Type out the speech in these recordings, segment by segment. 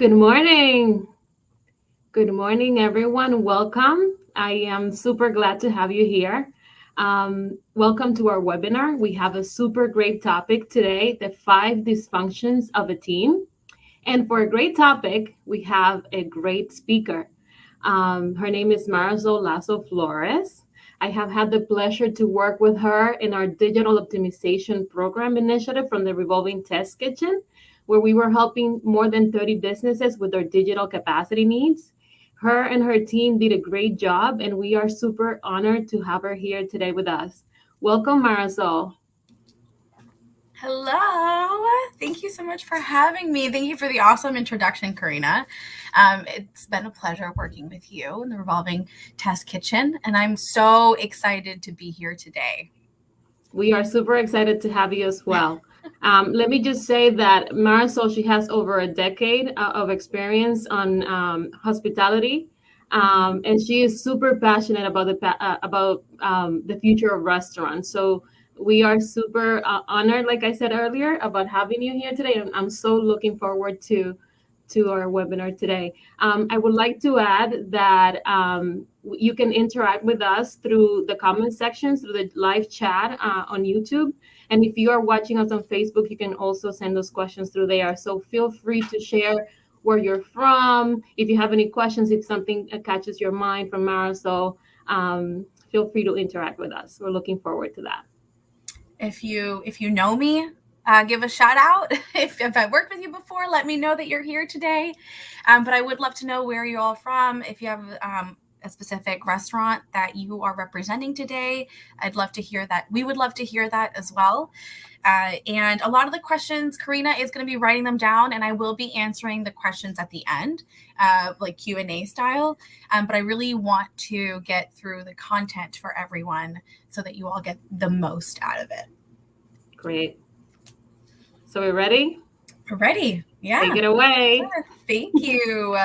Good morning. Good morning, everyone. Welcome. I am super glad to have you here. Welcome to our webinar. We have a super great topic today, the five dysfunctions of a team. And for a great topic, we have a great speaker. Her name is Marisol Lasso Flores. I have had the pleasure to work with her in our digital optimization program initiative from the Revolving Test Kitchen, where we were helping more than 30 businesses with their digital capacity needs. Her and her team did a great job, and we are super honored to have her here today with us. Welcome, Marisol. Hello. Thank you so much for having me. Thank you for the awesome introduction, Karina. It's been a pleasure working with you in the Revolving Test Kitchen, and I'm so excited to be here today. We are super excited to have you as well. Let me just say that Marisol, she has over a decade of experience on hospitality, and she is super passionate about the future of restaurants. So we are super honored, like I said earlier, about having you here today. And I'm so looking forward to our webinar today. I would like to add that you can interact with us through the comment sections, through the live chat on YouTube. And if you are watching us on Facebook, you can also send those questions through there. So feel free to share where you're from. If you have any questions, if something catches your mind from Marisol, feel free to interact with us. We're looking forward to that. If you know me, give a shout out. If I worked with you before, let me know that you're here today. But I would love to know where you're all from. If you have a specific restaurant that you are representing today, I'd love to hear that. We would love to hear that as well. And a lot of the questions, Karina is going to be writing them down, and I will be answering the questions at the end, like Q&A style. But I really want to get through the content for everyone so that you all get the most out of it. Great. So we're ready? We're ready. Yeah. Take it away. Sure. Thank you.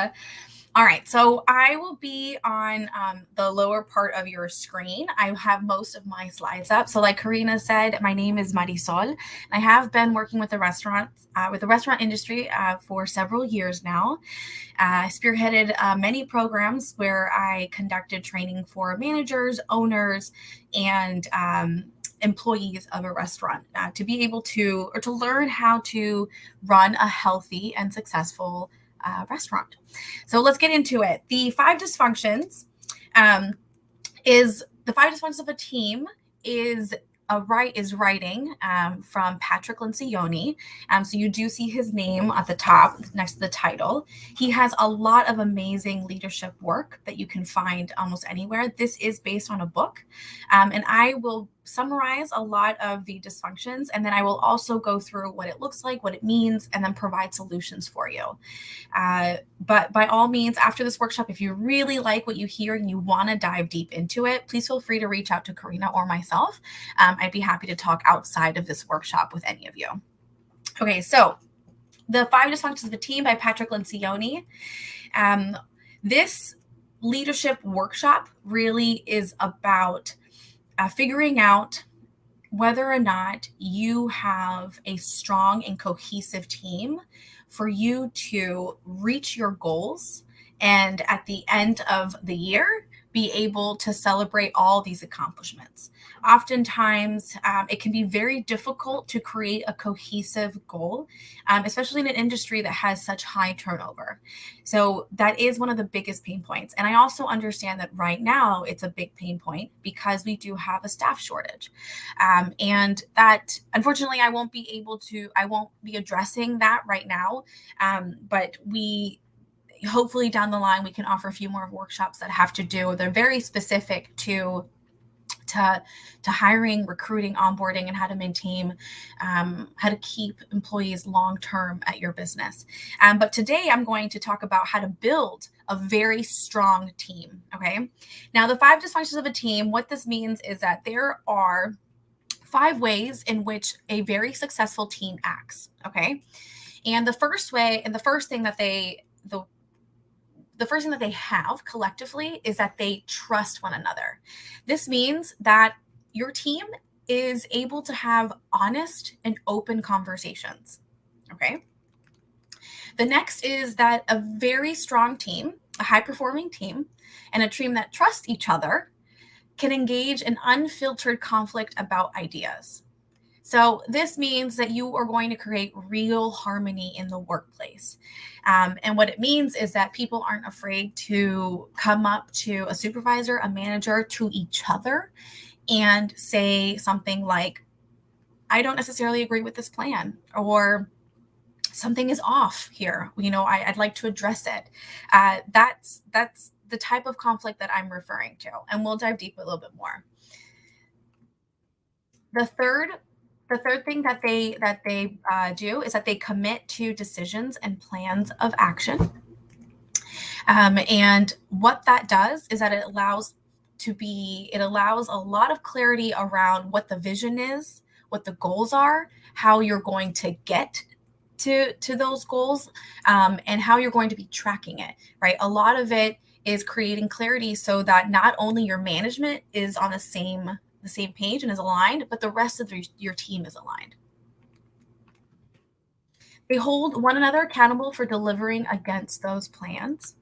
All right, so I will be on the lower part of your screen. I have most of my slides up. So like Karina said, my name is Marisol. I have been working with the restaurant industry for several years now. I spearheaded many programs where I conducted training for managers, owners, and employees of a restaurant to be able to, or to learn how to run a healthy and successful restaurant. So let's get into it. The five dysfunctions of a team is writing from Patrick Lencioni. So you do see his name at the top next to the title. He has a lot of amazing leadership work that you can find almost anywhere. This is based on a book, and I will summarize a lot of the dysfunctions, and then I will also go through what it looks like, what it means, and then provide solutions for you. But by all means, after this workshop, if you really like what you hear and you want to dive deep into it, please feel free to reach out to Karina or myself. I'd be happy to talk outside of this workshop with any of you. Okay, so The Five Dysfunctions of a Team by Patrick Lencioni. This leadership workshop really is about figuring out whether or not you have a strong and cohesive team for you to reach your goals, and at the end of the year, be able to celebrate all these accomplishments. Oftentimes, it can be very difficult to create a cohesive goal, especially in an industry that has such high turnover. So that is one of the biggest pain points. And I also understand that right now it's a big pain point because we do have a staff shortage. And that, unfortunately, I won't be addressing that right now. But hopefully down the line, we can offer a few more workshops that have to do, they're very specific to hiring, recruiting, onboarding, and how to maintain, how to keep employees long-term at your business. But today I'm going to talk about how to build a very strong team. Okay. Now, the five dysfunctions of a team, what this means is that there are 5 ways in which a very successful team acts. Okay. And the first thing that they have collectively is that they trust one another. This means that your team is able to have honest and open conversations. Okay. The next is that a very strong team, a high-performing team, and a team that trusts each other can engage in unfiltered conflict about ideas. So this means that you are going to create real harmony in the workplace. And what it means is that people aren't afraid to come up to a supervisor, a manager, to each other and say something like, I don't necessarily agree with this plan, or something is off here. I'd like to address it. That's the type of conflict that I'm referring to. And we'll dive deep a little bit more. The third thing that they do is that they commit to decisions and plans of action. And what that does is that it allows a lot of clarity around what the vision is, what the goals are, how you're going to get to those goals, and how you're going to be tracking it, right? A lot of it is creating clarity so that not only your management is on the same page and is aligned, but the rest of your team is aligned. They hold one another accountable for delivering against those plans.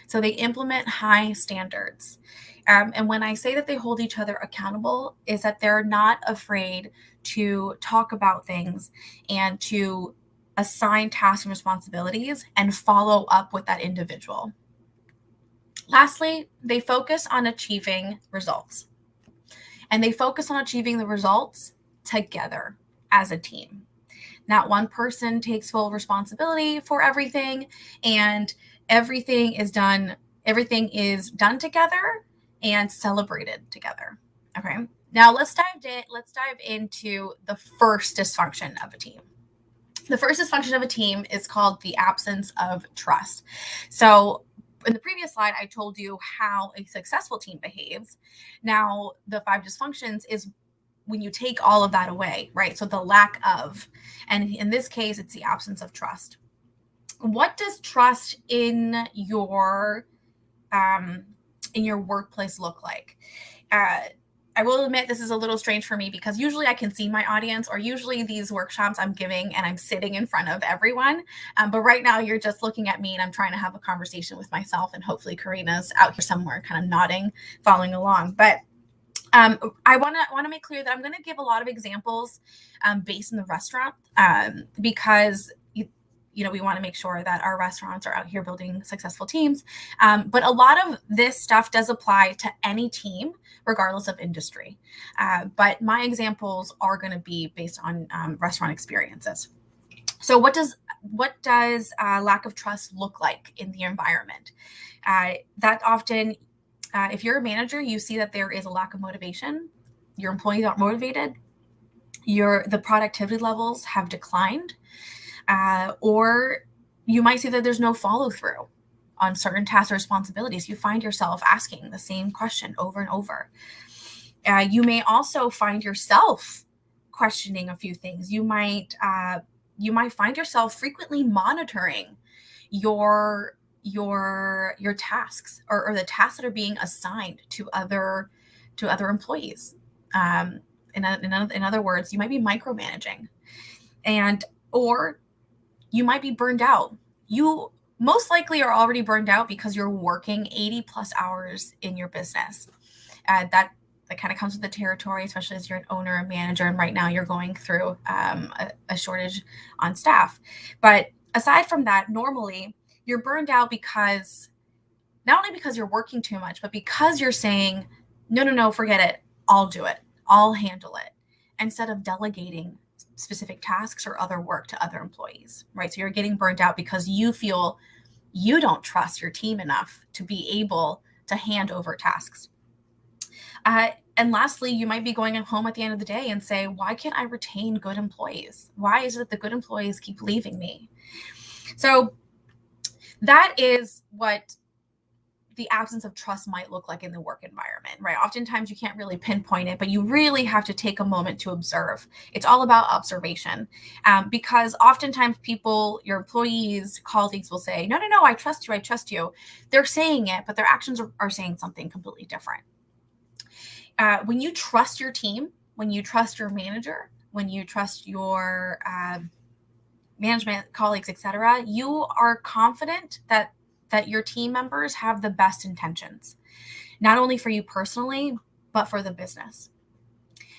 So they implement high standards. And when I say that they hold each other accountable, is that they're not afraid to talk about things and to assign tasks and responsibilities and follow up with that individual. Lastly, they focus on achieving results. And they focus on achieving the results together as a team. Not one person takes full responsibility for everything, and everything is done together and celebrated together. Okay. Now let's dive into the first dysfunction of a team. The first dysfunction of a team is called the absence of trust. So in the previous slide, I told you how a successful team behaves. Now, the 5 dysfunctions is when you take all of that away, right? So the lack of, and in this case, it's the absence of trust. What does trust in your workplace look like? I will admit this is a little strange for me because usually I can see my audience, or usually these workshops I'm giving and I'm sitting in front of everyone. But right now you're just looking at me and I'm trying to have a conversation with myself, and hopefully Karina's out here somewhere kind of nodding, following along. But I want to make clear that I'm going to give a lot of examples based in the restaurant because we want to make sure that our restaurants are out here building successful teams. But a lot of this stuff does apply to any team, regardless of industry. But my examples are going to be based on restaurant experiences. So what does lack of trust look like in the environment? That often, if you're a manager, you see that there is a lack of motivation. Your employees aren't motivated. The productivity levels have declined. Or you might see that there's no follow through on certain tasks or responsibilities. You find yourself asking the same question over and over. You may also find yourself questioning a few things. You might find yourself frequently monitoring your tasks or the tasks that are being assigned to other employees. In other words, you might be micromanaging, or you might be burned out. You most likely are already burned out because you're working 80 plus hours in your business. That kind of comes with the territory, especially as you're an owner and manager. And right now you're going through a shortage on staff. But aside from that, normally you're burned out because not only because you're working too much, but because you're saying, no, forget it. I'll do it. I'll handle it, instead of delegating specific tasks or other work to other employees, right? So you're getting burnt out because you feel you don't trust your team enough to be able to hand over tasks. And lastly, you might be going home at the end of the day and say, why can't I retain good employees? Why is it that the good employees keep leaving me? So that is what the absence of trust might look like in the work environment, right? Oftentimes you can't really pinpoint it, but you really have to take a moment to observe. It's all about observation, because oftentimes your employees, colleagues will say, no, I trust you. They're saying it, but their actions are saying something completely different. When you trust your team, when you trust your manager, when you trust your management, colleagues, etc., you are confident that your team members have the best intentions, not only for you personally, but for the business.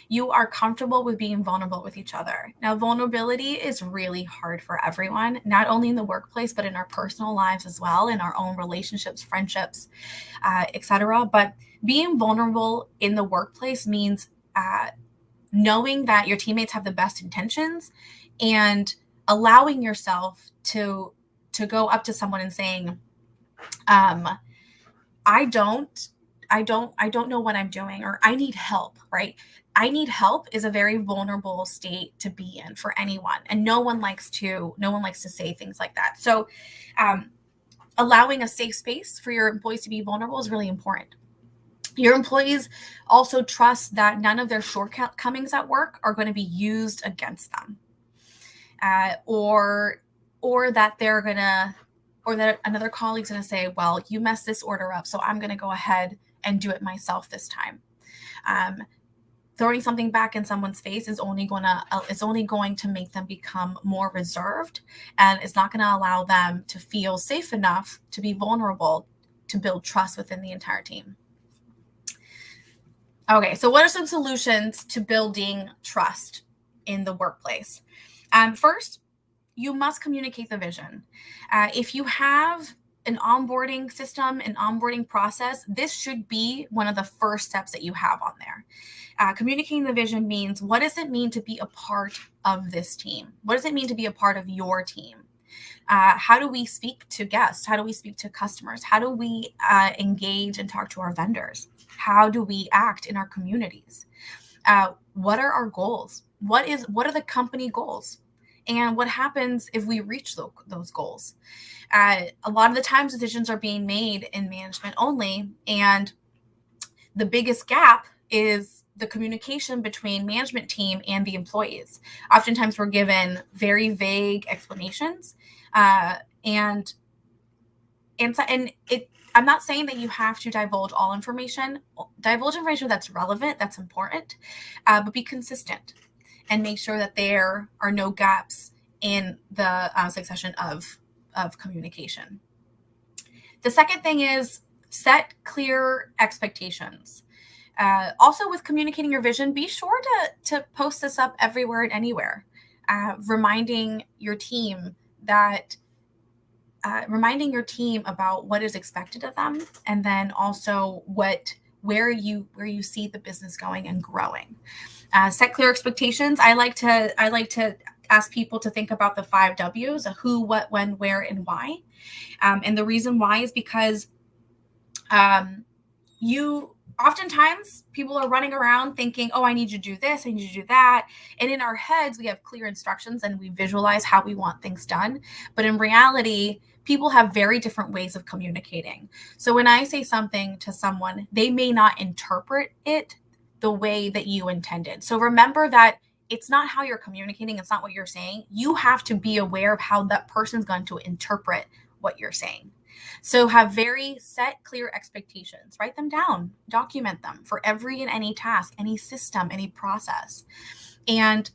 You are comfortable with being vulnerable with each other. Now, vulnerability is really hard for everyone, not only in the workplace, but in our personal lives as well, in our own relationships, friendships, etc. But being vulnerable in the workplace means knowing that your teammates have the best intentions and allowing yourself to go up to someone and saying, I don't know what I'm doing, or I need help, right? I need help is a very vulnerable state to be in for anyone. And no one likes to say things like that. So allowing a safe space for your employees to be vulnerable is really important. Your employees also trust that none of their shortcomings at work are going to be used against them, or that that another colleague's going to say, well, you messed this order up, so I'm going to go ahead and do it myself this time. Throwing something back in someone's face is only going to make them become more reserved, and it's not going to allow them to feel safe enough to be vulnerable, to build trust within the entire team. Okay, so what are some solutions to building trust in the workplace? First, you must communicate the vision. If you have an onboarding system, an onboarding process, this should be one of the first steps that you have on there. Communicating the vision means, what does it mean to be a part of this team? What does it mean to be a part of your team? How do we speak to guests? How do we speak to customers? How do we engage and talk to our vendors? How do we act in our communities? What are our goals? What are the company goals? And what happens if we reach those goals? A lot of the times decisions are being made in management only, and the biggest gap is the communication between management team and the employees. Oftentimes we're given very vague explanations, and I'm not saying that you have to divulge all information. Divulge information that's relevant, that's important, but be consistent and make sure that there are no gaps in the succession of communication. The second thing is set clear expectations. Also, with communicating your vision, be sure to post this up everywhere and anywhere, reminding your team about what is expected of them, and then also where you see the business going and growing. Set clear expectations. I like to ask people to think about the 5 W's: who, what, when, where, and why. And the reason why is because oftentimes people are running around thinking, oh, I need you to do this, I need you to do that. And in our heads, we have clear instructions and we visualize how we want things done. But in reality, people have very different ways of communicating. So when I say something to someone, they may not interpret it the way that you intended. So remember that it's not how you're communicating. It's not what you're saying. You have to be aware of how that person's going to interpret what you're saying. So have very set, clear expectations. Write them down, document them for every and any task, any system, any process. And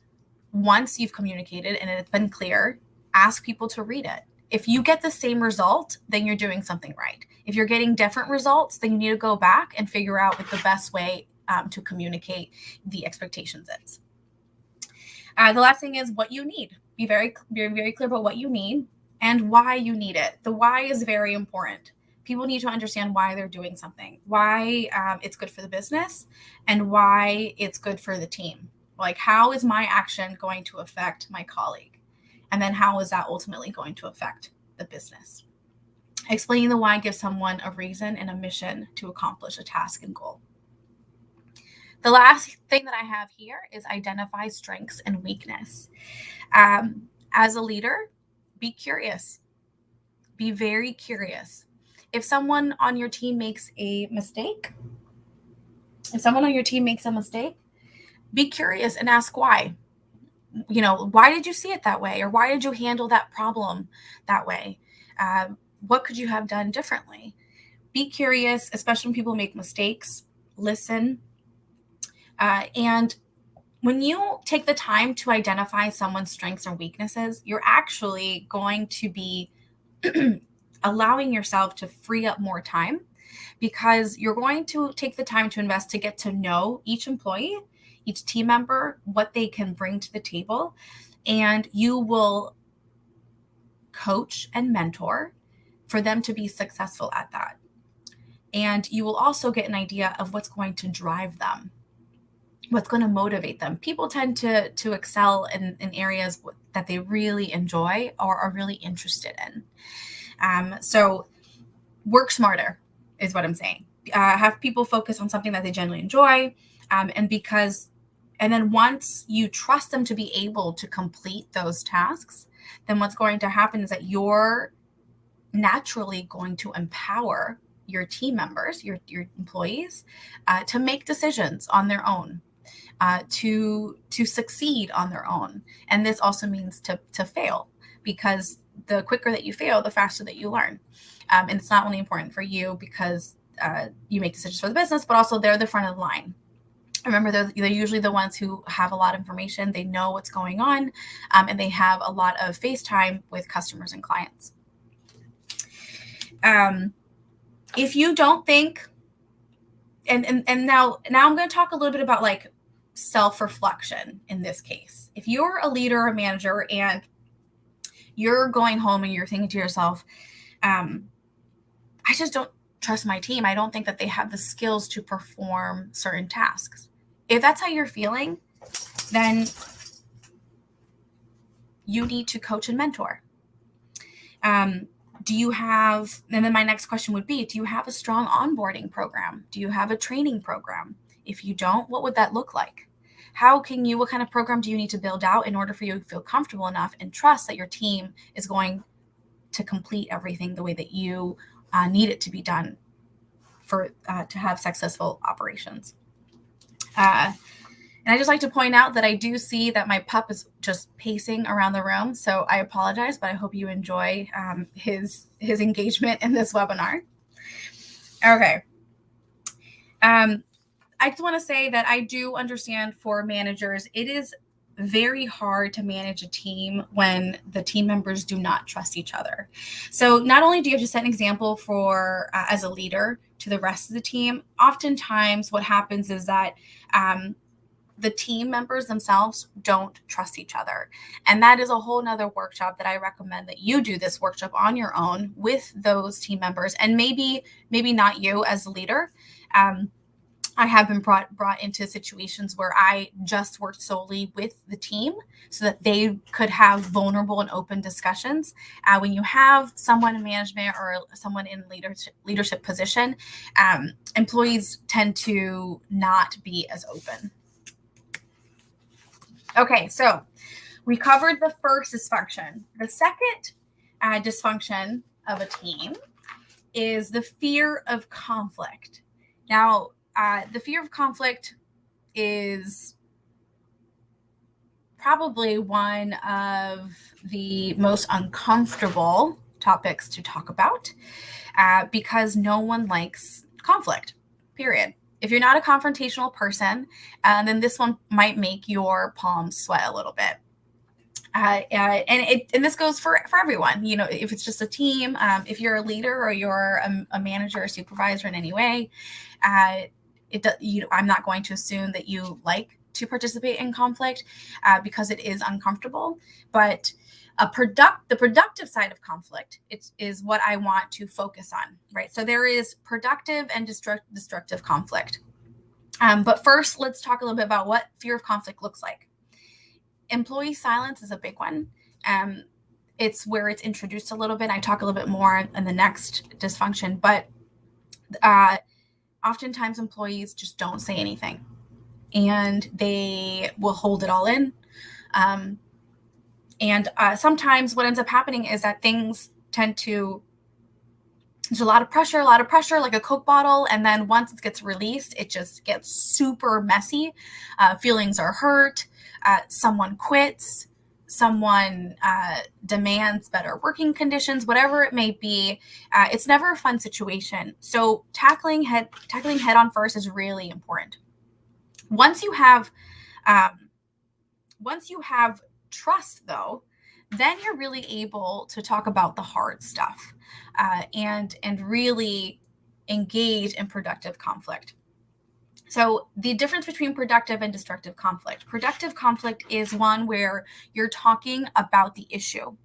once you've communicated and it's been clear, ask people to read it. If you get the same result, then you're doing something right. If you're getting different results, then you need to go back and figure out what the best way to communicate the expectations is. The last thing is what you need. Be very clear about what you need and why you need it. The why is very important. People need to understand why they're doing something, why it's good for the business, and why it's good for the team. Like, how is my action going to affect my colleague? And then how is that ultimately going to affect the business? Explaining the why gives someone a reason and a mission to accomplish a task and goal. The last thing that I have here is identify strengths and weakness. As a leader, be curious. Be very curious. If someone on your team makes a mistake, be curious and ask why. Why did you see it that way? Or why did you handle that problem that way? What could you have done differently? Be curious, especially when people make mistakes. Listen. And when you take the time to identify someone's strengths and weaknesses, you're actually going to be allowing yourself to free up more time, because you're going to take the time to invest to get to know each employee, each team member, what they can bring to the table, and you will coach and mentor for them to be successful at that. And you will also get an idea of what's going to drive them, what's going to motivate them. People tend to excel in areas that they really enjoy or are really interested in. So work smarter is what I'm saying. Have people focus on something that they genuinely enjoy. And then once you trust them to be able to complete those tasks, then what's going to happen is that you're naturally going to empower your team members, your employees, to make decisions on their own, to succeed on their own. And this also means to fail, because the quicker that you fail, the faster that you learn. And it's not only important for you because you make decisions for the business, but also they're the front of the line. Remember, they're usually the ones who have a lot of information. They know what's going on, and they have a lot of face time with customers and clients. If you don't think, and now I'm going to talk a little bit about like self-reflection in this case. If you're a leader or a manager and you're going home and you're thinking to yourself, I just don't trust my team. I don't think that they have the skills to perform certain tasks. If that's how you're feeling, then you need to coach and mentor. Do you have, and then my next question would be, do you have a strong onboarding program? Do you have a training program? If you don't, what would that look like? What kind of program do you need to build out in order for you to feel comfortable enough and trust that your team is going to complete everything the way that you need it to be done to have successful operations? And I just like to point out that I do see that my pup is just pacing around the room. So I apologize, but I hope you enjoy his engagement in this webinar. Okay. I just want to say that I do understand for managers, it is very hard to manage a team when the team members do not trust each other. So not only do you have to set an example for as a leader to the rest of the team, oftentimes what happens is that the team members themselves don't trust each other. And that is a whole nother workshop that I recommend that you do this workshop on your own with those team members. And maybe not you as a leader. I have been brought into situations where I just worked solely with the team so that they could have vulnerable and open discussions. When you have someone in management or someone in leadership position, employees tend to not be as open. Okay, so we covered the first dysfunction. The second dysfunction of a team is the fear of conflict. Now, the fear of conflict is probably one of the most uncomfortable topics to talk about because no one likes conflict, period. If you're not a confrontational person, then this one might make your palms sweat a little bit. And this goes for everyone. You know, if it's just a team, if you're a leader or you're a manager or supervisor in any way, I'm not going to assume that you like to participate in conflict because it is uncomfortable. But the productive side of conflict is what I want to focus on, right? So there is productive and destructive conflict. But first, let's talk a little bit about what fear of conflict looks like. Employee silence is a big one. It's where it's introduced a little bit. I talk a little bit more in the next dysfunction, but oftentimes employees just don't say anything and they will hold it all in. And sometimes what ends up happening is that things there's a lot of pressure, like a Coke bottle. And then once it gets released, it just gets super messy. Feelings are hurt. Someone quits. Someone demands better working conditions, whatever it may be. It's never a fun situation. So tackling head on first is really important. Once you have Once you have trust, though, then you're really able to talk about the hard stuff, and really engage in productive conflict. So the difference between productive and destructive conflict. Productive conflict is one where you're talking about the issue,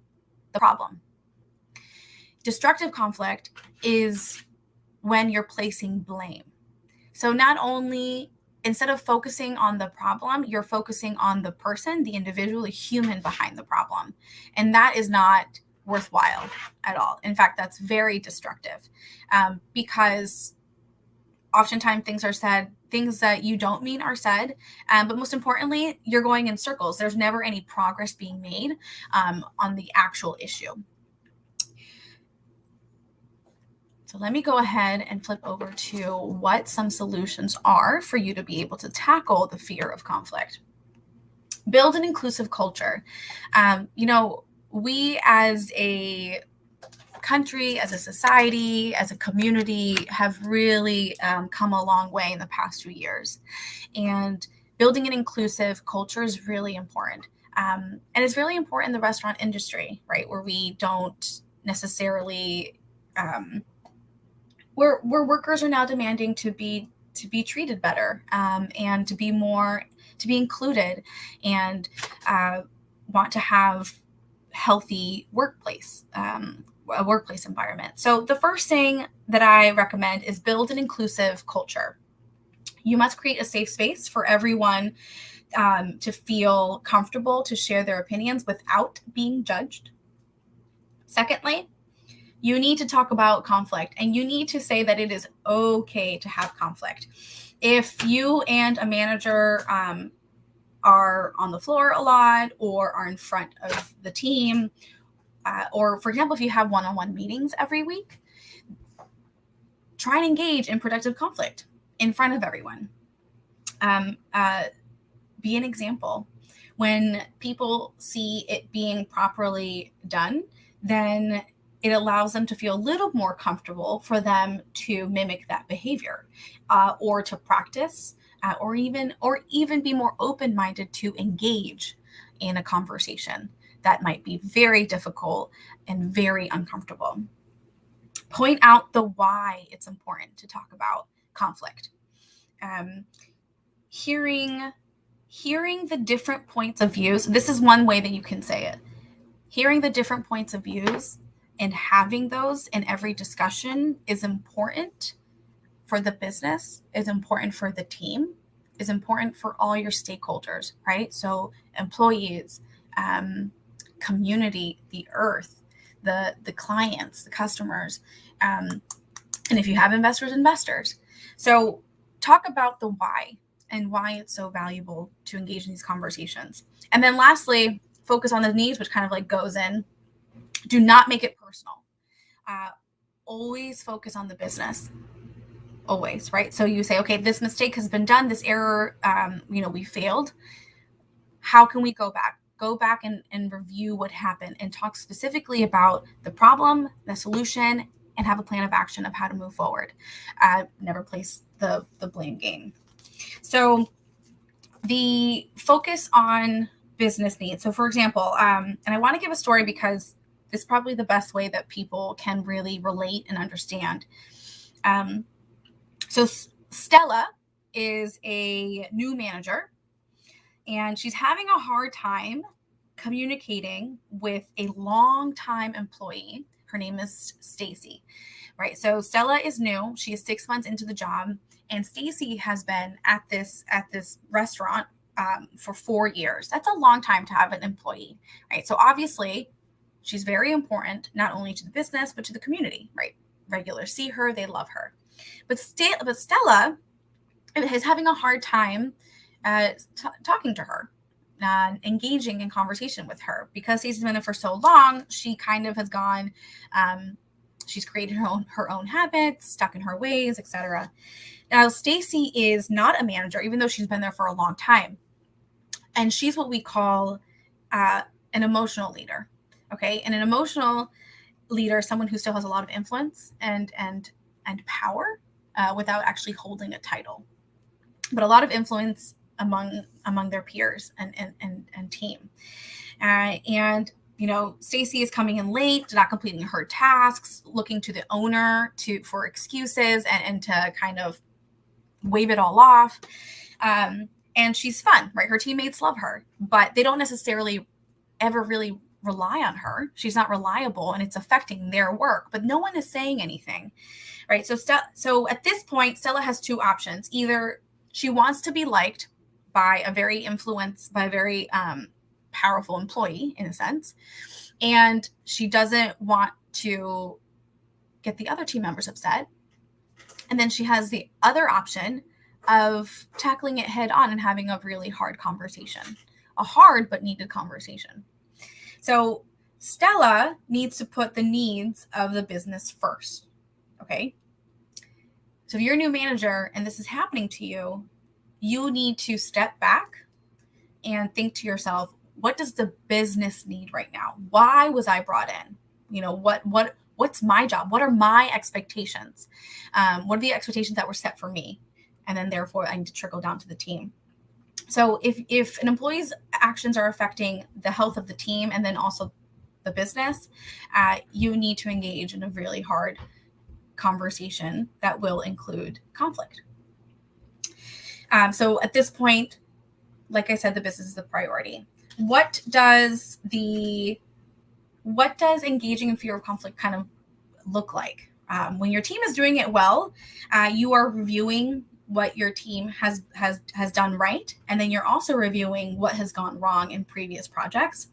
the problem. Destructive conflict is when you're placing blame. So not only, instead of focusing on the problem, you're focusing on the person, the individual, the human behind the problem. And that is not worthwhile at all. In fact, that's very destructive, because oftentimes things are said, things that you don't mean are said. But most importantly, you're going in circles. There's never any progress being made on the actual issue. So let me go ahead and flip over to what some solutions are for you to be able to tackle the fear of conflict. Build an inclusive culture. We as a country, as a society, as a community have really come a long way in the past few years. And building an inclusive culture is really important. And it's really important in the restaurant industry, right? Where we don't necessarily... where workers are now demanding to be treated better, and to be included, and want to have healthy workplace environment. So the first thing that I recommend is build an inclusive culture. You must create a safe space for everyone to feel comfortable to share their opinions without being judged. Secondly, you need to talk about conflict, and you need to say that it is okay to have conflict. If you and a manager are on the floor a lot, or are in front of the team, or for example, if you have one-on-one meetings every week, try and engage in productive conflict in front of everyone. Be an example. When people see it being properly done, then it allows them to feel a little more comfortable for them to mimic that behavior, or to practice, or even be more open-minded to engage in a conversation that might be very difficult and very uncomfortable. Point out the why it's important to talk about conflict. Hearing the different points of views. This is one way that you can say it. Hearing the different points of views and having those in every discussion is important for the business, is important for the team, is important for all your stakeholders, right? So employees, community, the earth, the clients, the customers, and if you have investors. So talk about the why and why it's so valuable to engage in these conversations. And then lastly, focus on the needs, which kind of like goes in. Do not make it personal. Always focus on the business. Always, right? So you say, okay, this mistake has been done, this error, we failed. How can we go back? Go back and review what happened, and talk specifically about the problem, the solution, and have a plan of action of how to move forward. Never place the blame game. So the focus on business needs. So for example, and I want to give a story because it's probably the best way that people can really relate and understand. So Stella is a new manager, and she's having a hard time communicating with a longtime employee. Her name is Stacy, right? So Stella is new. She is 6 months into the job, and Stacy has been at this restaurant for 4 years. That's a long time to have an employee, right? So obviously, she's very important, not only to the business, but to the community, right? Regulars see her, they love her. But Stella is having a hard time talking to her, engaging in conversation with her, because she's been there for so long. She kind of has gone, she's created her own habits, stuck in her ways, etc. Now, Stacy is not a manager, even though she's been there for a long time. And she's what we call an emotional leader. Okay. And an emotional leader is someone who still has a lot of influence and power without actually holding a title. But a lot of influence among their peers and team. And Stacy is coming in late, not completing her tasks, looking to the owner for excuses and to kind of wave it all off. And she's fun, right? Her teammates love her, but they don't necessarily ever really rely on her. She's not reliable, and it's affecting their work, but no one is saying anything, right? So at this point, Stella has two options. Either she wants to be liked by a very powerful employee, in a sense, and she doesn't want to get the other team members upset. And then she has the other option of tackling it head on and having a really hard conversation, a hard but needed conversation. So Stella needs to put the needs of the business first. Okay. So if you're a new manager and this is happening to you, you need to step back and think to yourself, what does the business need right now? Why was I brought in? What's my job? What are my expectations? What are the expectations that were set for me? And then therefore I need to trickle down to the team. So if an employee's actions are affecting the health of the team and then also the business, you need to engage in a really hard conversation that will include conflict. So at this point, like I said, the business is the priority. What does engaging in fear of conflict kind of look like? When your team is doing it well, you are reviewing what your team has done right, and then you're also reviewing what has gone wrong in previous projects,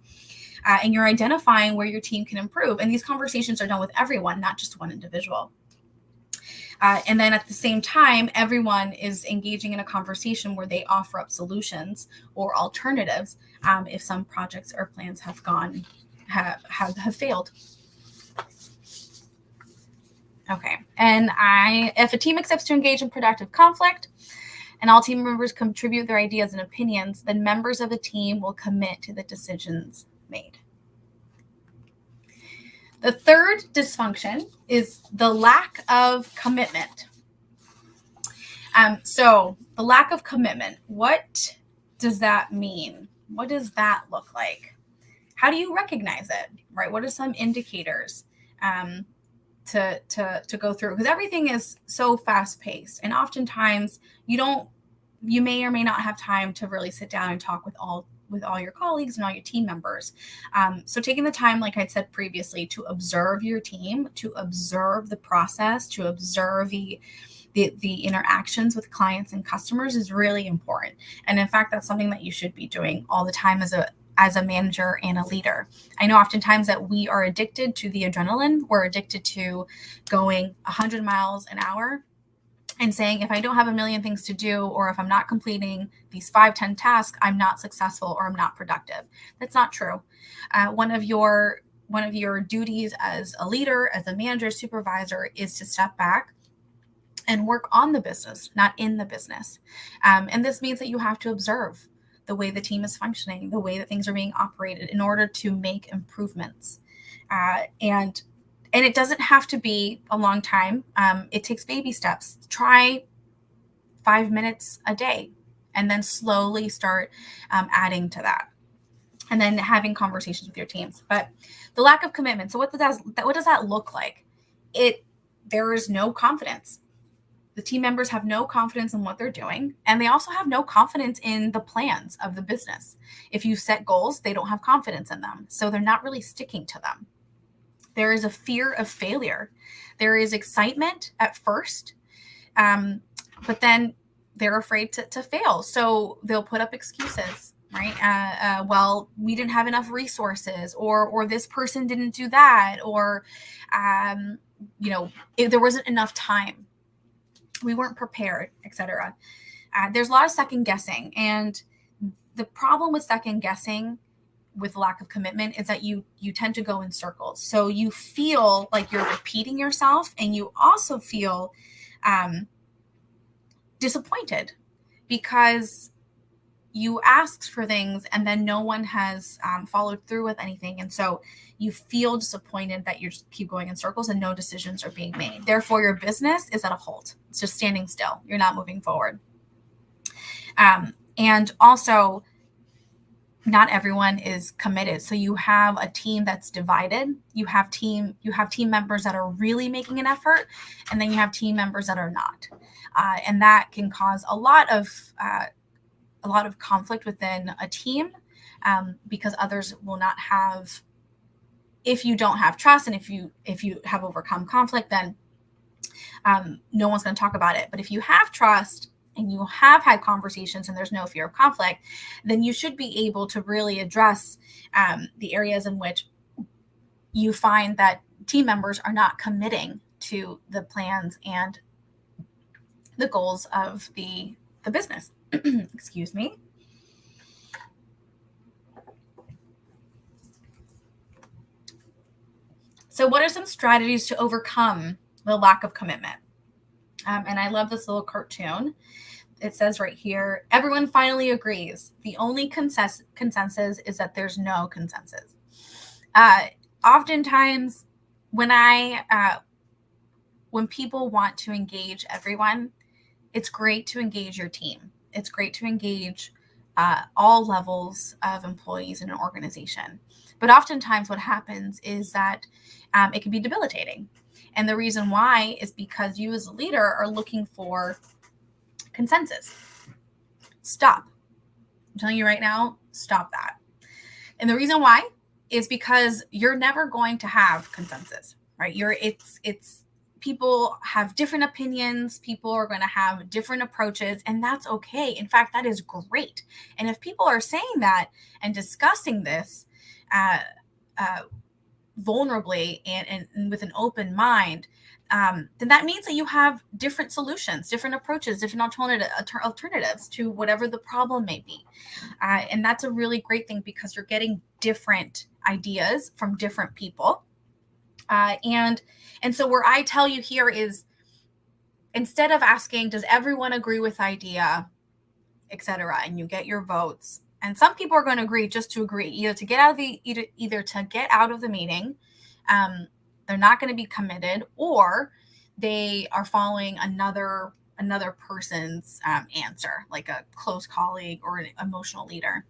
and you're identifying where your team can improve. And these conversations are done with everyone, not just one individual. And then at the same time, everyone is engaging in a conversation where they offer up solutions or alternatives if some projects or plans have failed. Okay. And if a team accepts to engage in productive conflict and all team members contribute their ideas and opinions, then members of the team will commit to the decisions made. The third dysfunction is the lack of commitment. So the lack of commitment, what does that mean? What does that look like? How do you recognize it, right? What are some indicators to go through? Because everything is so fast paced, and oftentimes you may or may not have time to really sit down and talk with all your colleagues and all your team members. So taking the time, like I said previously, to observe your team, to observe the process, to observe the interactions with clients and customers is really important. And in fact, that's something that you should be doing all the time as a manager and a leader. I know oftentimes that we are addicted to the adrenaline. We're addicted to going 100 miles an hour and saying, if I don't have a million things to do, or if I'm not completing these 5-10 tasks, I'm not successful or I'm not productive. That's not true. One of your duties as a leader, as a manager, supervisor, is to step back and work on the business, not in the business. And this means that you have to observe the way the team is functioning, the way that things are being operated in order to make improvements. And it doesn't have to be a long time. It takes baby steps. Try 5 minutes a day and then slowly start adding to that. And then having conversations with your teams. But the lack of commitment. So what does that look like? There is no confidence. The team members have no confidence in what they're doing, and they also have no confidence in the plans of the business. If you set goals, they don't have confidence in them, so they're not really sticking to them. There is a fear of failure. There is excitement at first, but then they're afraid to fail, so they'll put up excuses, right? Well, we didn't have enough resources, or this person didn't do that, or there wasn't enough time. We weren't prepared, etc. There's a lot of second guessing. And the problem with second guessing with lack of commitment is that you tend to go in circles. So you feel like you're repeating yourself, and you also feel disappointed because you asked for things and then no one has followed through with anything. And so you feel disappointed that you just keep going in circles and no decisions are being made. Therefore, your business is at a halt. It's just standing still. You're not moving forward. And also, not everyone is committed. So you have a team that's divided. You have team members that are really making an effort, and then you have team members that are not. And that can cause a lot of conflict within a team, because others will not have. If you don't have trust, and if you have overcome conflict, then no one's going to talk about it. But if you have trust and you have had conversations and there's no fear of conflict, then you should be able to really address the areas in which you find that team members are not committing to the plans and the goals of the business. Excuse me. So what are some strategies to overcome the lack of commitment? And I love this little cartoon. It says right here, everyone finally agrees. The only consensus is that there's no consensus. Oftentimes, when people want to engage everyone, it's great to engage your team. It's great to engage all levels of employees in an organization. But oftentimes what happens is that it can be debilitating. And the reason why is because you as a leader are looking for consensus. Stop. I'm telling you right now, stop that. And the reason why is because you're never going to have consensus, right? It's people have different opinions. People are going to have different approaches, and that's okay. In fact, that is great. And if people are saying that and discussing this vulnerably and with an open mind, then that means that you have different solutions, different approaches, different alternatives to whatever the problem may be. And that's a really great thing because you're getting different ideas from different people. And so where I tell you here is, instead of asking, does everyone agree with idea, etc., and you get your votes, and some people are going to agree just to agree, either to get out of the meeting, they're not going to be committed, or they are following another person's answer, like a close colleague or an emotional leader.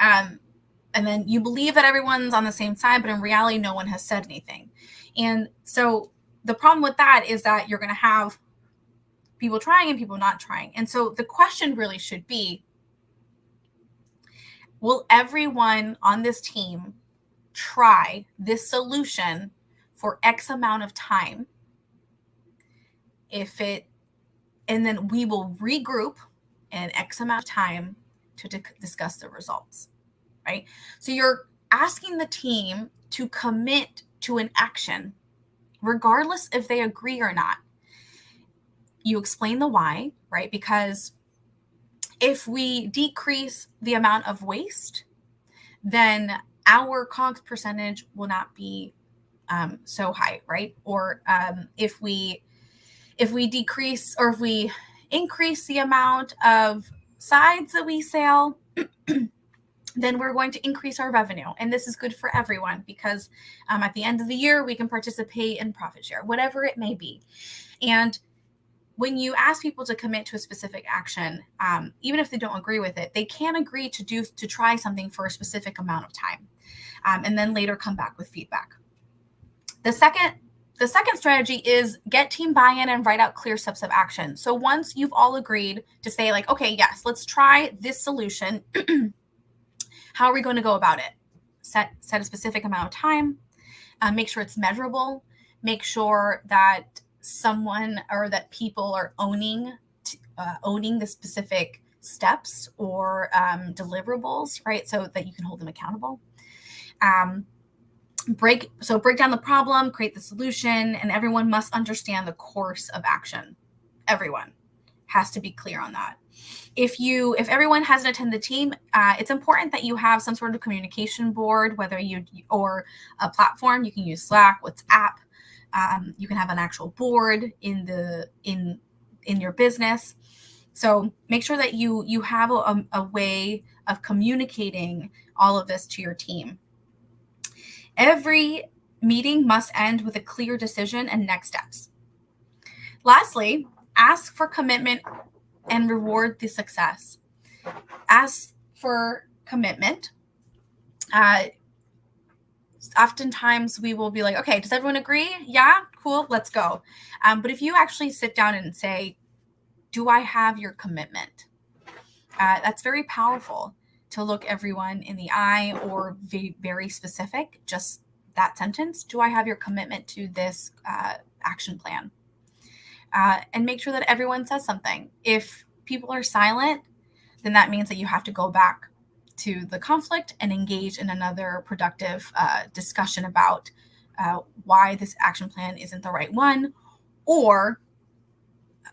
And then you believe that everyone's on the same side, but in reality, no one has said anything. And so the problem with that is that you're going to have people trying and people not trying. And so the question really should be, will everyone on this team try this solution for X amount of time? And then we will regroup in X amount of time to discuss the results, right? So you're asking the team to commit to an action, regardless if they agree or not. You explain the why, right? Because if we decrease the amount of waste, then our COGS percentage will not be so high, right? Or if we decrease, or if we increase the amount of sides that we sell, then we're going to increase our revenue. And this is good for everyone because at the end of the year, we can participate in profit share, whatever it may be. And when you ask people to commit to a specific action, even if they don't agree with it, they can agree to try something for a specific amount of time, and then later come back with feedback. The second strategy is get team buy-in and write out clear steps of action. So once you've all agreed to say, like, okay, yes, let's try this solution. How are we going to go about it? Set a specific amount of time. Make sure it's measurable. Make sure that someone or that people are owning the specific steps or deliverables, right? So that you can hold them accountable. Break down the problem, create the solution, and everyone must understand the course of action. Everyone has to be clear on that. If everyone hasn't attended the team, it's important that you have some sort of communication board, or a platform. You can use Slack, WhatsApp. You can have an actual board in your business. So make sure that you have a way of communicating all of this to your team. Every meeting must end with a clear decision and next steps. Lastly, ask for commitment and reward the success. As for commitment, oftentimes we will be like, okay, does everyone agree? Yeah, cool, let's go. But if you actually sit down and say, do I have your commitment? That's very powerful to look everyone in the eye, or be very specific, just that sentence. Do I have your commitment to this action plan? And make sure that everyone says something. If people are silent, then that means that you have to go back to the conflict and engage in another productive discussion about why this action plan isn't the right one, or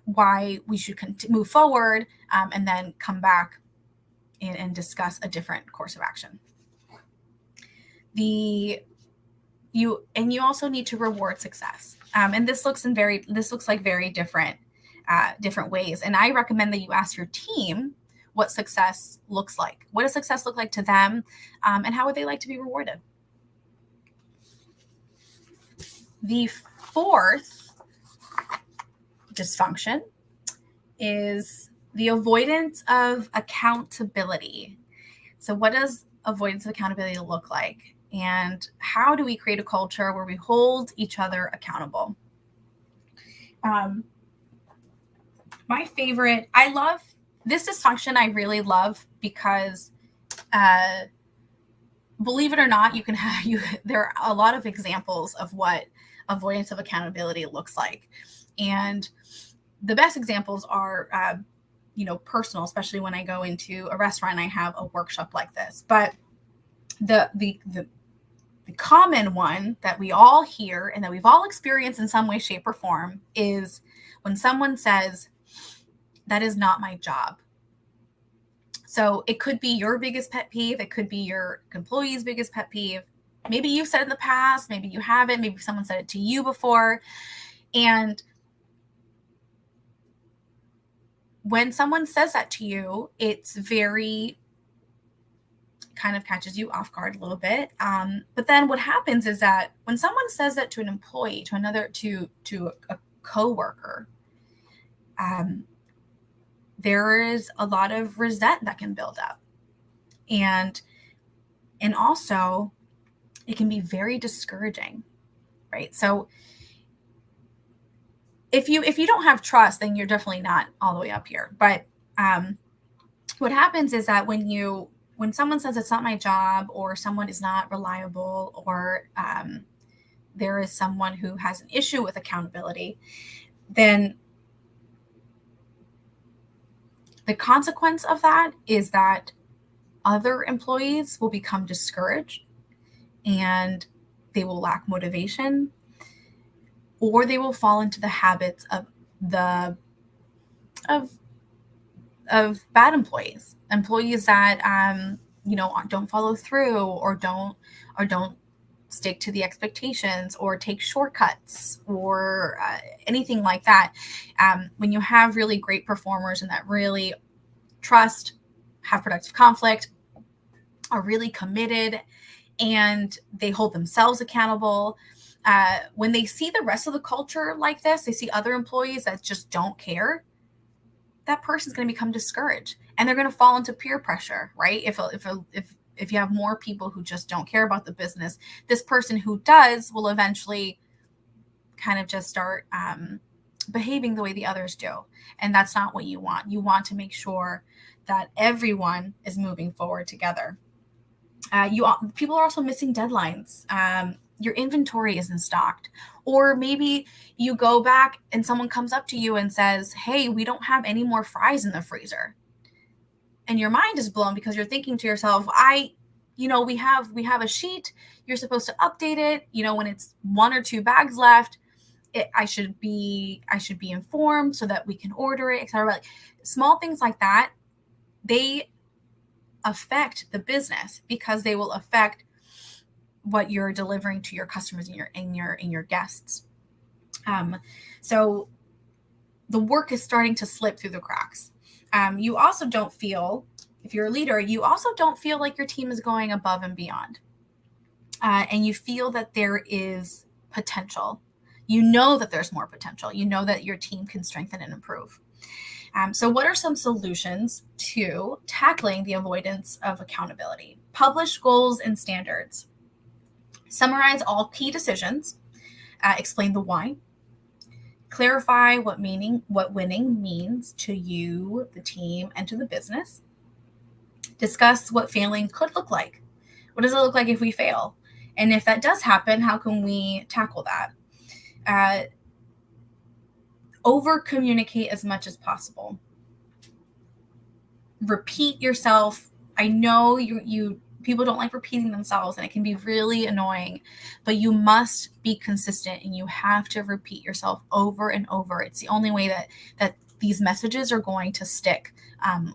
why we should move forward, and then come back and discuss a different course of action. You also need to reward success, and this looks like very different ways. And I recommend that you ask your team what success looks like. What does success look like to them, and how would they like to be rewarded? The fourth dysfunction is the avoidance of accountability. So what does avoidance of accountability look like? And how do we create a culture where we hold each other accountable? My favorite, I love this dysfunction. I really love because, believe it or not, there are a lot of examples of what avoidance of accountability looks like. And the best examples are, personal, especially when I go into a restaurant and I have a workshop like this. But the common one that we all hear and that we've all experienced in some way, shape, or form is when someone says, that is not my job. So it could be your biggest pet peeve. It could be your employee's biggest pet peeve. Maybe you've said it in the past. Maybe you haven't. Maybe someone said it to you before. And when someone says that to you, it's very kind of catches you off guard a little bit. But then what happens is that when someone says that to an employee, to a coworker, there is a lot of resent that can build up. And also it can be very discouraging, right? So if you don't have trust, then you're definitely not all the way up here. But what happens is that when someone says it's not my job, or someone is not reliable, or there is someone who has an issue with accountability, then the consequence of that is that other employees will become discouraged, and they will lack motivation, or they will fall into the habits of bad employees that don't follow through, or don't stick to the expectations, or take shortcuts, or anything like that. When you have really great performers and that really trust, have productive conflict, are really committed, and they hold themselves accountable, when they see the rest of the culture like this, they see other employees that just don't care, that person's going to become discouraged, and they're going to fall into peer pressure, right? If you have more people who just don't care about the business, this person who does will eventually kind of just start behaving the way the others do. And that's not what you want. You want to make sure that everyone is moving forward together. People are also missing deadlines. Your inventory isn't stocked. Or maybe you go back and someone comes up to you and says, hey, we don't have any more fries in the freezer. And your mind is blown because you're thinking to yourself, we have a sheet. You're supposed to update it. When it's 1 or 2 bags left, I should be informed so that we can order it, etc. Like, small things like that, they affect the business because they will affect what you're delivering to your customers and your guests. So the work is starting to slip through the cracks. You also don't feel, if you're a leader, you also don't feel like your team is going above and beyond. And you feel that there is potential. You know that there's more potential. You know that your team can strengthen and improve. So what are some solutions to tackling the avoidance of accountability? Publish goals and standards. Summarize all key decisions. Explain the why. Clarify what winning means to you, the team, and to the business. Discuss what failing could look like. What does it look like if we fail? And if that does happen, how can we tackle that? Over communicate as much as possible. Repeat yourself. I know you people don't like repeating themselves, and it can be really annoying, but you must be consistent, and you have to repeat yourself over and over. It's the only way that these messages are going to stick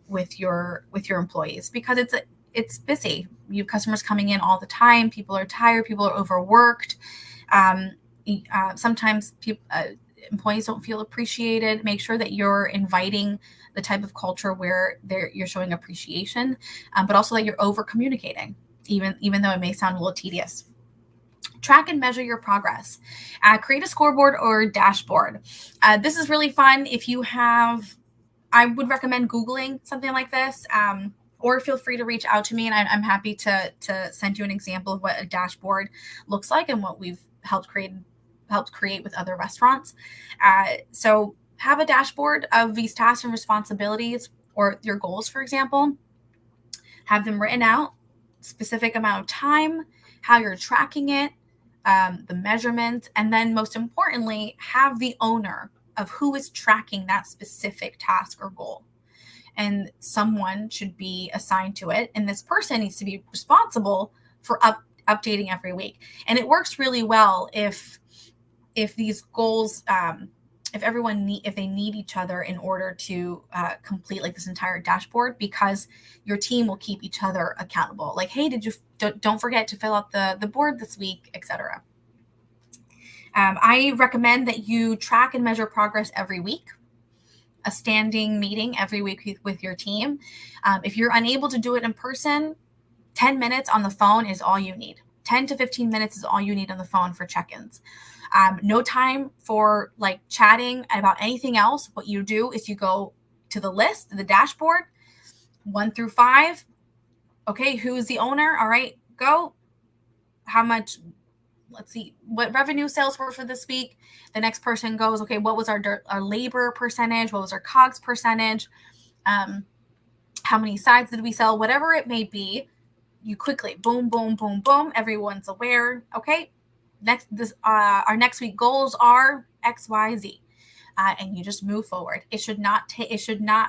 with your employees, because it's busy. You have customers coming in all the time. People are tired. People are overworked. Sometimes employees don't feel appreciated. Make sure that you're inviting the type of culture where you're showing appreciation, but also that you're over communicating, even though it may sound a little tedious. Track and measure your progress. Create a scoreboard or dashboard. This is really fun. If you have, I would recommend Googling something like this, or feel free to reach out to me, and I'm happy to send you an example of what a dashboard looks like and what we've helped create with other restaurants. So have a dashboard of these tasks and responsibilities, or your goals, for example. Have them written out, specific amount of time, how you're tracking it, the measurements, and then most importantly, have the owner of who is tracking that specific task or goal. And someone should be assigned to it, and this person needs to be responsible for updating every week. And it works really well if these goals, if they need each other in order to complete like this entire dashboard, because your team will keep each other accountable. Like, hey, don't forget to fill out the board this week, etc. I recommend that you track and measure progress every week. A standing meeting every week with your team. If you're unable to do it in person, 10 minutes on the phone is all you need. 10 to 15 minutes is all you need on the phone for check-ins. No time for like chatting about anything else. What you do is you go to the list, the dashboard, 1 through 5. Okay, who's the owner? All right, go. How much? Let's see what revenue sales were for this week. The next person goes, okay, what was our labor percentage? What was our COGS percentage? How many sides did we sell? Whatever it may be, you quickly, boom, boom, boom, boom. Everyone's aware. Okay, our next week goals are X, Y, Z, and you just move forward. It should not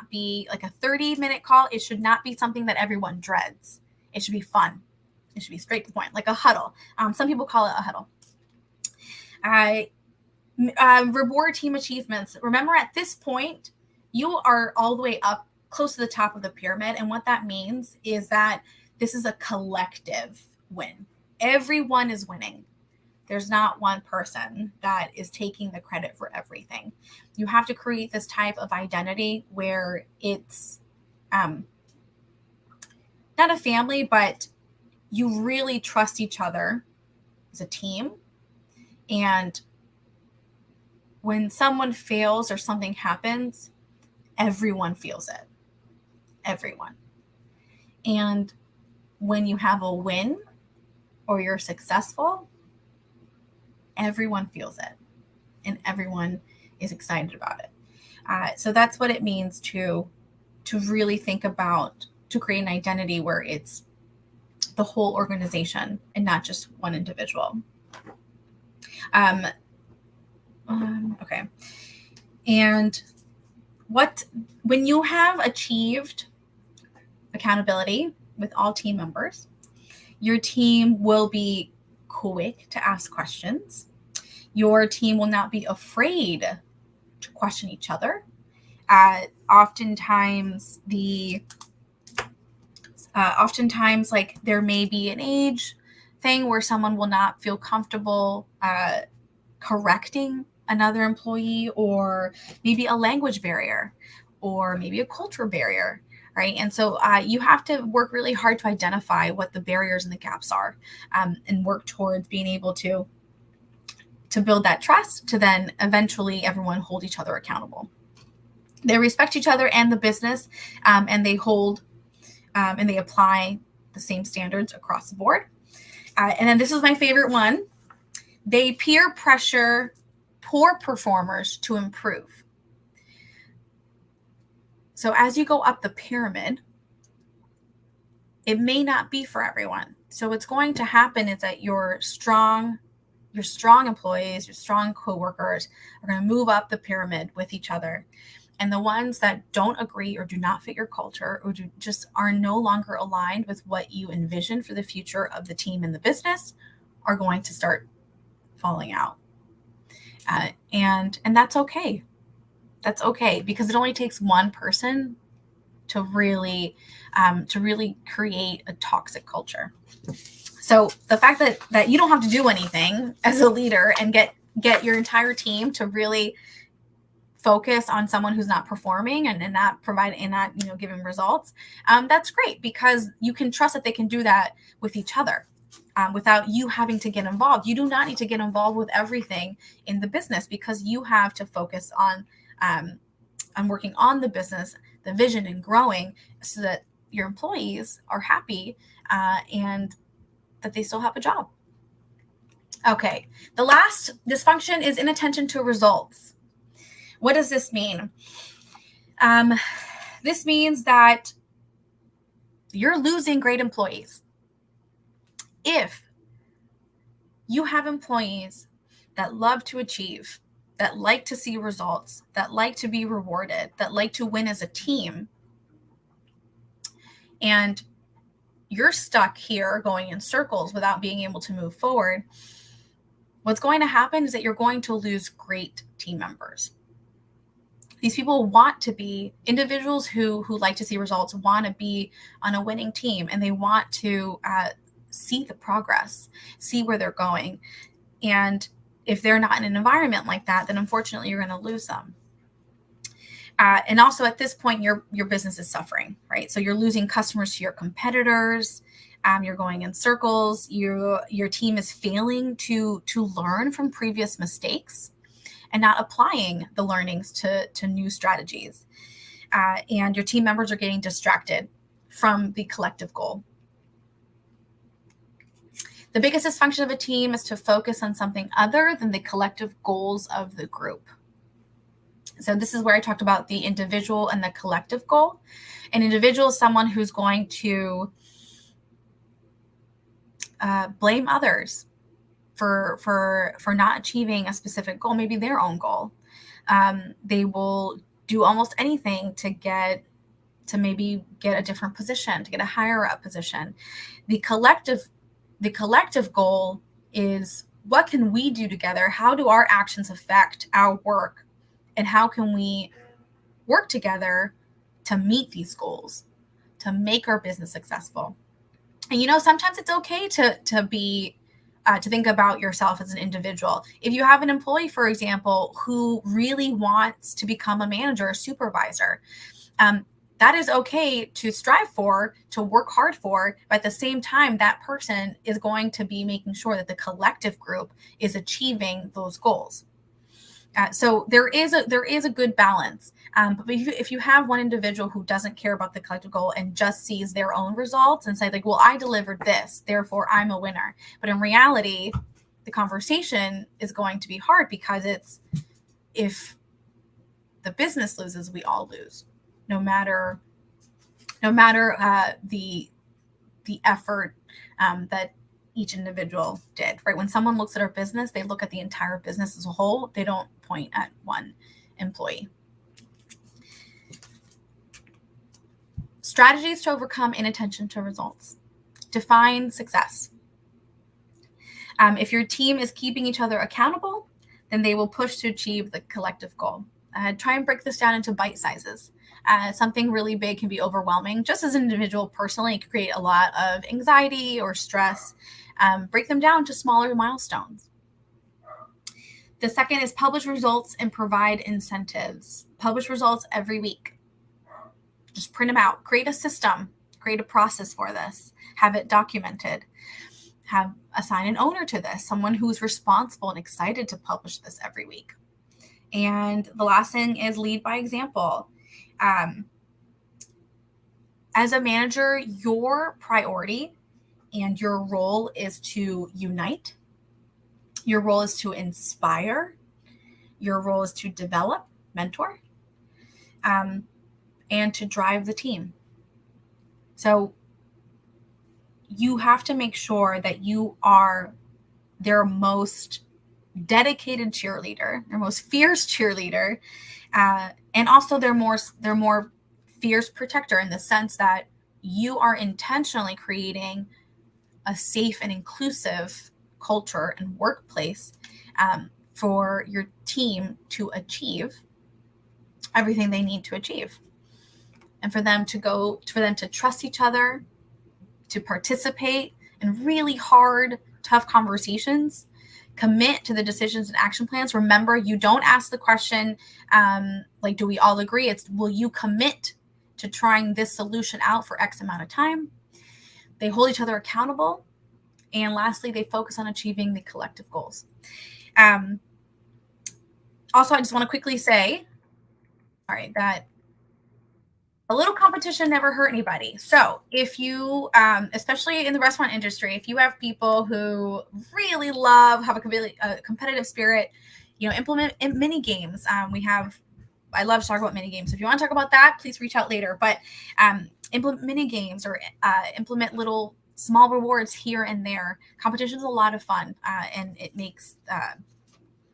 be like a 30-minute call. It should not be something that everyone dreads. It should be fun. It should be straight to the point, like a huddle. Some people call it a huddle. Reward team achievements. Remember, at this point, you are all the way up close to the top of the pyramid. And what that means is that this is a collective win. Everyone is winning. There's not one person that is taking the credit for everything. You have to create this type of identity where it's not a family, but you really trust each other as a team. And when someone fails or something happens, everyone feels it. Everyone. And when you have a win or you're successful, everyone feels it. And everyone is excited about it. So that's what it means to really think about, to create an identity where it's the whole organization and not just one individual. Okay. And when you have achieved accountability with all team members, your team will be quick to ask questions. Your team will not be afraid to question each other. Oftentimes, like there may be an age thing where someone will not feel comfortable correcting another employee, or maybe a language barrier, or maybe a culture barrier, right? And so you have to work really hard to identify what the barriers and the gaps are, and work towards being able to build that trust, to then eventually everyone hold each other accountable. They respect each other and the business, and they hold and they apply the same standards across the board. And then this is my favorite one. They peer pressure poor performers to improve. So as you go up the pyramid, it may not be for everyone. So what's going to happen is that your strong employees, your strong coworkers are going to move up the pyramid with each other. And the ones that don't agree or do not fit your culture or just are no longer aligned with what you envision for the future of the team and the business are going to start falling out. And that's okay. That's okay, because it only takes one person to really create a toxic culture. So the fact that you don't have to do anything as a leader and get your entire team to really focus on someone who's not performing and not providing and not giving results, that's great, because you can trust that they can do that with each other. Without you having to get involved. You do not need to get involved with everything in the business, because you have to focus on working on the business, the vision, and growing, so that your employees are happy and that they still have a job. Okay, the last dysfunction is inattention to results. What does this mean? This means that you're losing great employees. If you have employees that love to achieve, that like to see results, that like to be rewarded, that like to win as a team, and you're stuck here going in circles without being able to move forward, what's going to happen is that you're going to lose great team members. These people want to be individuals who like to see results, want to be on a winning team, and they want to see the progress, see where they're going. And if they're not in an environment like that, then unfortunately you're going to lose them. And also at this point, your business is suffering, right? So you're losing customers to your competitors. You're going in circles. Your team is failing to learn from previous mistakes and not applying the learnings to new strategies. And your team members are getting distracted from the collective goal. The biggest dysfunction of a team is to focus on something other than the collective goals of the group. So this is where I talked about the individual and the collective goal. An individual is someone who's going to blame others for not achieving a specific goal, maybe their own goal. They will do almost anything to maybe get a different position, to get a higher up position. The collective goal is, what can we do together? How do our actions affect our work? And how can we work together to meet these goals, to make our business successful? And sometimes it's okay to think about yourself as an individual. If you have an employee, for example, who really wants to become a manager or supervisor, that is okay to strive for, to work hard for, but at the same time, that person is going to be making sure that the collective group is achieving those goals. So there is a good balance. But if you have one individual who doesn't care about the collective goal and just sees their own results and say, like, well, I delivered this, therefore I'm a winner. But in reality, the conversation is going to be hard, because if the business loses, we all lose, no matter the effort that each individual did, right? When someone looks at our business, they look at the entire business as a whole. They don't point at one employee. Strategies to overcome inattention to results. Define success. If your team is keeping each other accountable, then they will push to achieve the collective goal. Try and break this down into bite sizes. Something really big can be overwhelming. Just as an individual, personally, it can create a lot of anxiety or stress. Break them down to smaller milestones. The second is publish results and provide incentives. Publish results every week. Just print them out. Create a system. Create a process for this. Have it documented. Assign an owner to this, someone who's responsible and excited to publish this every week. And the last thing is lead by example. As a manager, your priority and your role is to unite. Your role is to inspire. Your role is to develop, mentor, and to drive the team. So you have to make sure that you are their most dedicated cheerleader, their most fierce cheerleader, and also their more fierce protector, in the sense that you are intentionally creating a safe and inclusive culture and workplace for your team to achieve everything they need to achieve, and for them to trust each other, to participate in really hard, tough conversations, commit to the decisions and action plans. Remember, you don't ask the question, like, do we all agree? It's, will you commit to trying this solution out for X amount of time? They hold each other accountable. And lastly, they focus on achieving the collective goals. Also, I just want to quickly say, all right, that a little competition never hurt anybody. So if you, especially in the restaurant industry, if you have people who really have a competitive spirit, implement mini games. I love to talk about mini games. If you want to talk about that, please reach out later. But implement mini games, or implement little small rewards here and there. Competition is a lot of fun, and it makes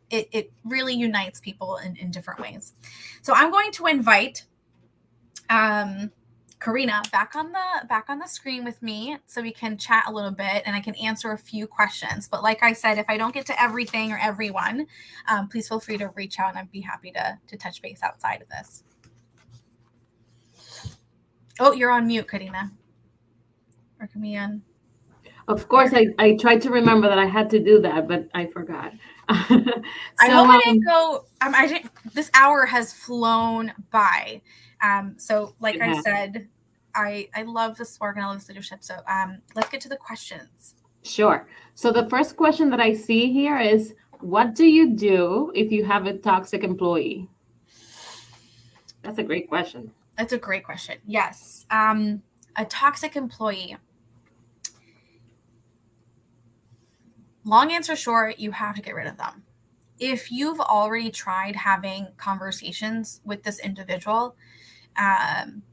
it really unites people in different ways. So I'm going to invite Karina back on the screen with me, so we can chat a little bit and I can answer a few questions. But like I said, if I don't get to everything or everyone, please feel free to reach out, and I'd be happy to touch base outside of this. Oh, you're on mute, Karina. Or can we on? Of course, I tried to remember that I had to do that, but I forgot. I hope I didn't go. I didn't. This hour has flown by. So like I said, I love this work and I love this leadership. So let's get to the questions. Sure. So the first question that I see here is, what do you do if you have a toxic employee? That's a great question. That's a great question. Yes. A toxic employee. Long answer short, you have to get rid of them. If you've already tried having conversations with this individual, and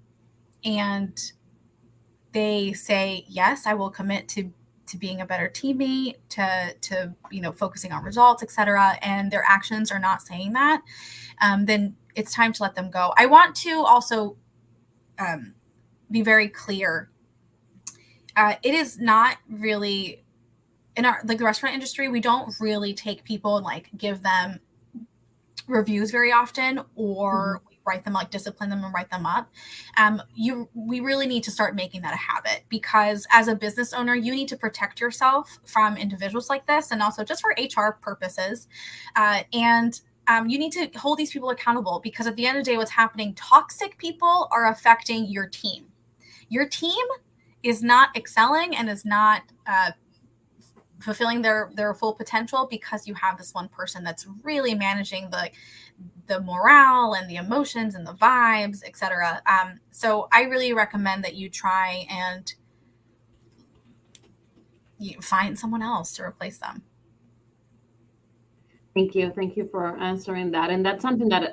they say, yes, I will commit to being a better teammate, to focusing on results, etc., and their actions are not saying that, then it's time to let them go. I want to also be very clear. It is not really, in our, like, the restaurant industry, we don't really take people and give them reviews very often, or we write them, discipline them and write them up. We really need to start making that a habit, because as a business owner, you need to protect yourself from individuals like this, and also just for HR purposes. And you need to hold these people accountable, because at the end of the day, what's happening, toxic people are affecting your team. Your team is not excelling and is not fulfilling their full potential, because you have this one person that's really managing the morale and the emotions and the vibes, etc. So I really recommend that you try and you find someone else to replace them. Thank you for answering that. And that's something that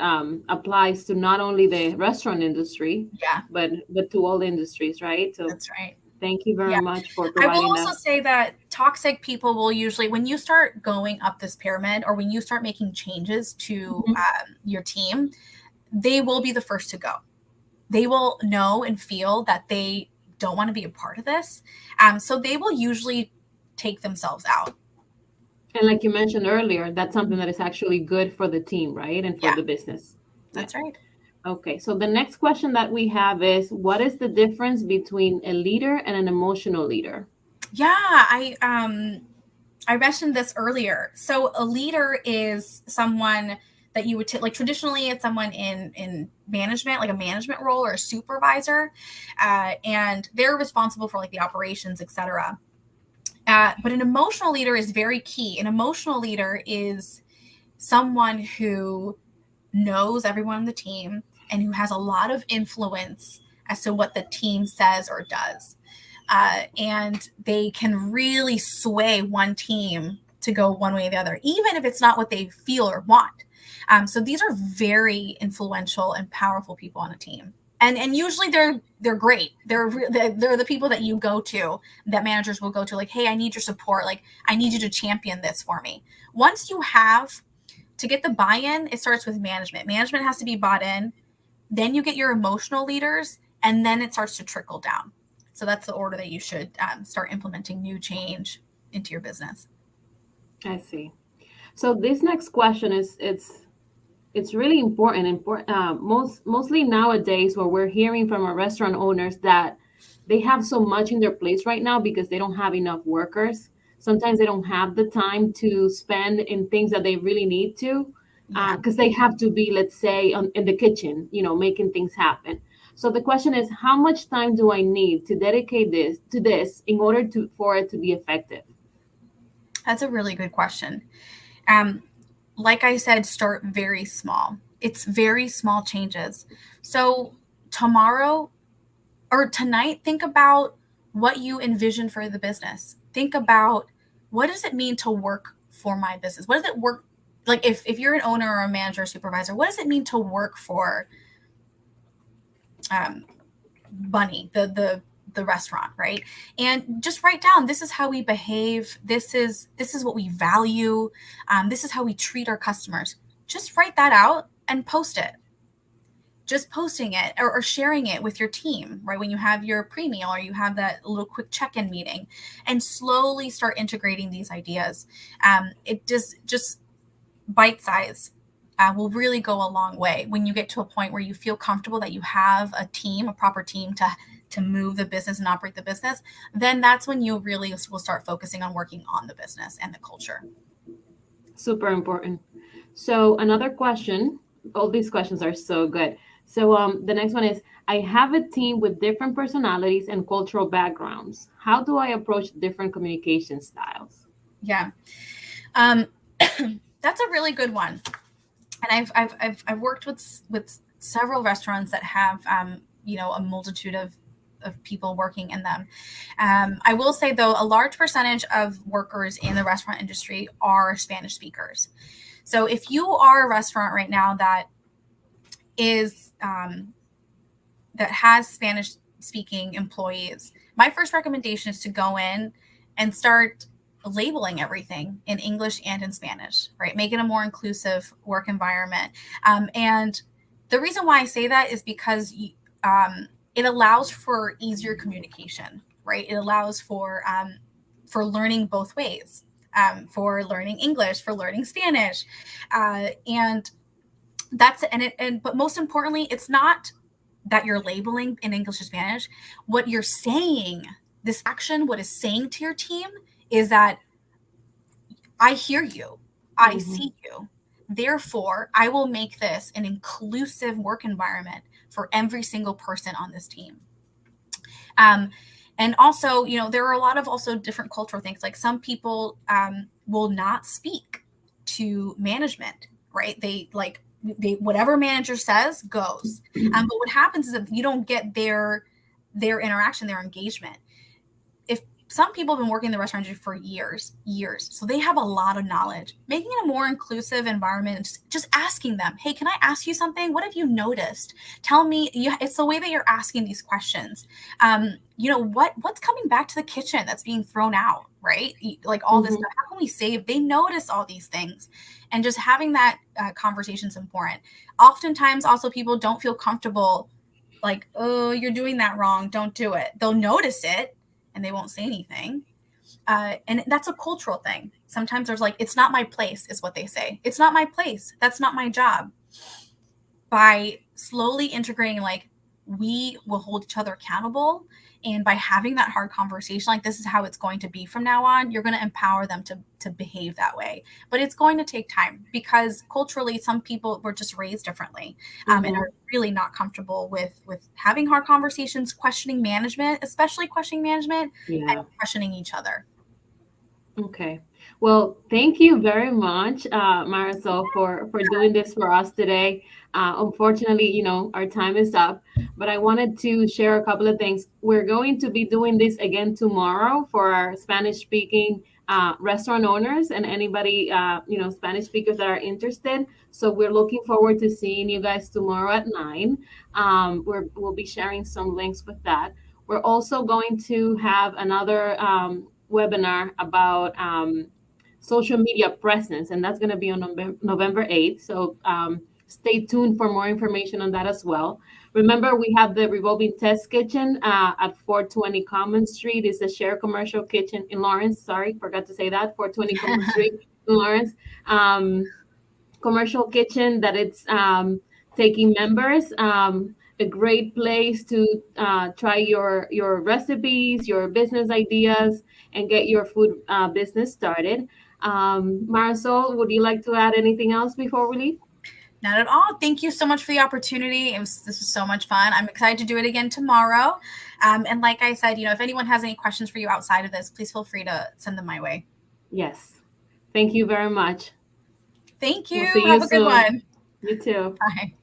applies to not only the restaurant industry, but to all industries, right? So that's right. Thank you very much for providing that. I will also say that toxic people will usually, when you start going up this pyramid, or when you start making changes to your team, they will be the first to go. They will know and feel that they don't want to be a part of this. So they will usually take themselves out. And like you mentioned earlier, that's something that is actually good for the team, right? And for the business. That's right. Okay, so the next question that we have is, what is the difference between a leader and an emotional leader? Yeah, I mentioned this earlier. So a leader is someone that you would traditionally, it's someone in management, like a management role or a supervisor, and they're responsible for the operations, etc. But an emotional leader is very key. An emotional leader is someone who knows everyone on the team and who has a lot of influence as to what the team says or does. And they can really sway one team to go one way or the other, even if it's not what they feel or want. So these are very influential and powerful people on a team. And usually they're great. They're the people that you go to, that managers will go to, like, hey, I need your support. Like, I need you to champion this for me. Once you have, to get the buy-in, it starts with management. Management has to be bought in. Then you get your emotional leaders, and then it starts to trickle down. So that's the order that you should start implementing new change into your business. I see. So this next question is it's really important. Mostly nowadays, where we're hearing from our restaurant owners that they have so much in their plates right now because they don't have enough workers. Sometimes they don't have the time to spend in things that they really need to, Yeah. because they have to be, let's say, in the kitchen, making things happen. So the question is, how much time do I need to dedicate this in order for it to be effective? That's a really good question. Um, like I said, start very small. It's very small changes. So tomorrow or tonight, think about what you envision for the business. Think about, what does it mean to work for my business? What does it work like? If you're an owner or a manager or supervisor, what does it mean to work for um, Bunny, the restaurant, right? And just write down, this is how we behave. This is what we value. This is how we treat our customers. Just write that out and post it. Just posting it, or sharing it with your team, right? When you have your pre-meal or you have that little quick check-in meeting, and slowly start integrating these ideas. It just bite size will really go a long way. When you get to a point where you feel comfortable that you have a team, a proper team to move the business and operate the business, then that's when you really will start focusing on working on the business and the culture. Super important. So another question, all these questions are so good. So the next one is, I have a team with different personalities and cultural backgrounds. How do I approach different communication styles? Yeah. Um, that's a really good one. And I've worked with several restaurants that have a multitude of people working in them. I will say, though, a large percentage of workers in the restaurant industry are Spanish speakers. So if you are a restaurant right now that is that has Spanish speaking employees, my first recommendation is to go in and start labeling everything in English and in Spanish, right? Make it a more inclusive work environment. And the reason why I say that is because it allows for easier communication, right? It allows for learning both ways, for learning English, for learning Spanish, and that's but most importantly, it's not that you're labeling in English or Spanish. What you're saying, this action, what is saying to your team is that I hear you, I Mm-hmm. see you. Therefore, I will make this an inclusive work environment for every single person on this team. Um, and also, there are a lot of also different cultural things. Like, some people will not speak to management, right? They whatever manager says goes. But what happens is that you don't get their interaction, their engagement. If some people have been working in the restaurant industry for years, so they have a lot of knowledge. Making it a more inclusive environment, just asking them, hey, can I ask you something? What have you noticed? Tell me. It's the way that you're asking these questions. What's coming back to the kitchen that's being thrown out, right? Like, all this Mm-hmm. stuff. How can we save? They notice all these things, and just having that conversation is important. Oftentimes, also, people don't feel comfortable. Like, oh, you're doing that wrong. Don't do it. They'll notice it and they won't say anything. And that's a cultural thing. Sometimes there's like, it's not my place, is what they say. It's not my place. That's not my job. By slowly integrating, like, we will hold each other accountable. And by having that hard conversation, like, this is how it's going to be from now on, you're going to empower them to behave that way. But it's going to take time, because culturally, some people were just raised differently, and Mm-hmm. are really not comfortable with having hard conversations, questioning management, especially questioning management, and Yeah. questioning each other. Okay. Well, thank you very much, Marisol, for doing this for us today. Unfortunately, our time is up, but I wanted to share a couple of things. We're going to be doing this again tomorrow for our Spanish-speaking restaurant owners and anybody, Spanish speakers that are interested. So we're looking forward to seeing you guys tomorrow at 9. We'll be sharing some links with that. We're also going to have another webinar about social media presence, and that's going to be on November 8th. So stay tuned for more information on that as well. Remember, we have the revolving test kitchen at 420 Common Street. It's a shared commercial kitchen in Lawrence. Sorry, forgot to say that. 420 Common Street in Lawrence. Commercial kitchen that it's taking members. A great place to try your recipes, your business ideas, and get your food business started. Marisol, would you like to add anything else before we leave? Not at all. Thank you so much for the opportunity. This was so much fun. I'm excited to do it again tomorrow. And like I said, if anyone has any questions for you outside of this, please feel free to send them my way. Yes. Thank you very much. Thank We'll you. see you Have a good soon. one. You too. Bye.